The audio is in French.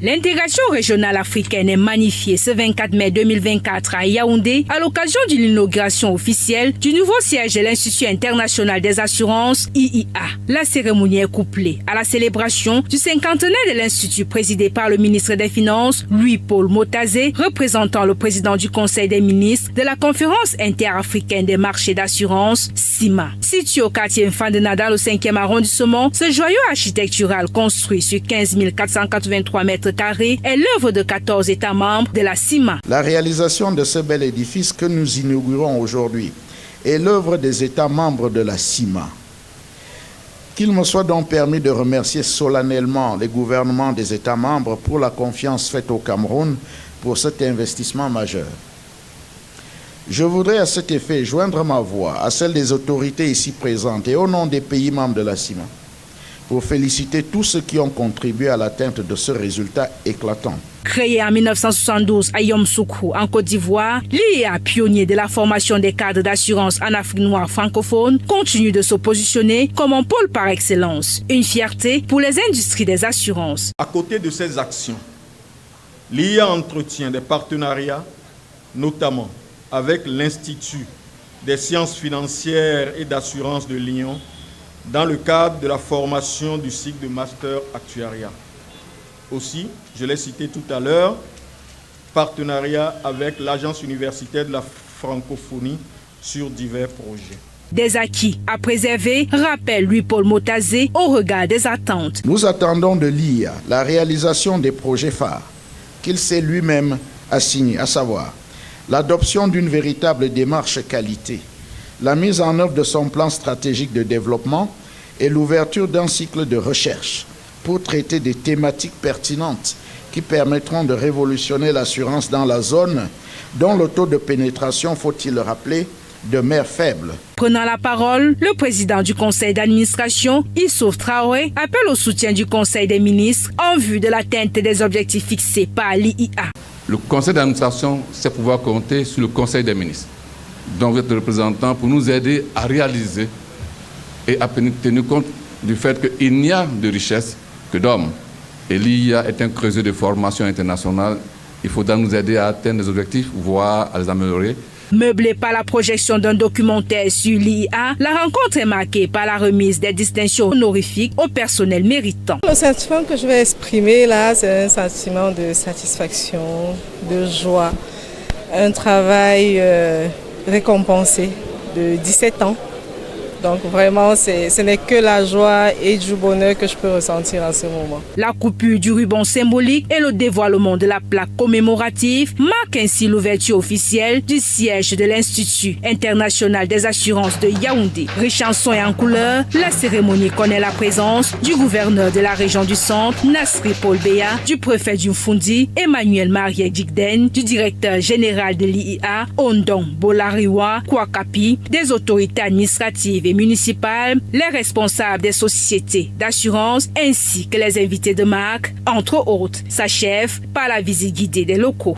L'intégration régionale africaine est magnifiée ce 24 mai 2024 à Yaoundé à l'occasion de l'inauguration officielle du nouveau siège de l'Institut international des assurances IIA. La cérémonie est couplée à la célébration du cinquantenaire de l'Institut présidé par le ministre des Finances, Louis-Paul Motazé, représentant le président du Conseil des ministres de la Conférence interafricaine des marchés d'assurance, CIMA. Situé au quartier Mfandena dans le 5e arrondissement, ce joyau architectural construit sur 15 483 mètres carrés est l'œuvre de 14 États membres de la CIMA. La réalisation de ce bel édifice que nous inaugurons aujourd'hui est l'œuvre des États membres de la CIMA. Qu'il me soit donc permis de remercier solennellement les gouvernements des États membres pour la confiance faite au Cameroun pour cet investissement majeur. Je voudrais à cet effet joindre ma voix à celle des autorités ici présentes et au nom des pays membres de la CIMA pour féliciter tous ceux qui ont contribué à l'atteinte de ce résultat éclatant. Créé en 1972 à Yamoussoukro, en Côte d'Ivoire, l'IIA, pionnier de la formation des cadres d'assurance en Afrique noire francophone, continue de se positionner comme un pôle par excellence. Une fierté pour les industries des assurances. À côté de ces actions, l'IIA entretient des partenariats, notamment avec l'Institut des sciences financières et d'assurance de Lyon, dans le cadre de la formation du cycle de master actuariat. Aussi, je l'ai cité tout à l'heure, partenariat avec l'Agence universitaire de la francophonie sur divers projets. Des acquis à préserver, rappelle Louis-Paul Motazé au regard des attentes. Nous attendons de l'IIA la réalisation des projets phares qu'il s'est lui-même assigné, à savoir l'adoption d'une véritable démarche qualité, la mise en œuvre de son plan stratégique de développement et l'ouverture d'un cycle de recherche pour traiter des thématiques pertinentes qui permettront de révolutionner l'assurance dans la zone dont le taux de pénétration, faut-il le rappeler, demeure faible. Prenant la parole, le président du conseil d'administration, Issouf Traoré, appelle au soutien du conseil des ministres en vue de l'atteinte des objectifs fixés par l'IIA. Le conseil d'administration sait pouvoir compter sur le conseil des ministres, dont vous êtes le représentant, pour nous aider à réaliser et à tenir compte du fait qu'il n'y a de richesse que d'hommes. Et l'IIA est un creuset de formation internationale. Il faudra nous aider à atteindre les objectifs, voire à les améliorer. Meublée par la projection d'un documentaire sur l'IIA, la rencontre est marquée par la remise des distinctions honorifiques au personnel méritant. Le sentiment que je vais exprimer là, c'est un sentiment de satisfaction, de joie. Un travail récompensé de 17 ans. Donc vraiment, ce n'est que la joie et du bonheur que je peux ressentir en ce moment. La coupure du ruban symbolique et le dévoilement de la plaque commémorative marquent ainsi l'ouverture officielle du siège de l'Institut international des assurances de Yaoundé. Riche en sons et en couleurs, la cérémonie connaît la présence du gouverneur de la région du Centre, Nasri Paul Béa, du préfet du Mfundi, Emmanuel Marie Djigden, du directeur général de l'IIA, Ondong Bolariwa Kwakapi, des autorités administratives et municipales, les responsables des sociétés d'assurance ainsi que les invités de marque, entre autres, s'achèvent par la visite guidée des locaux.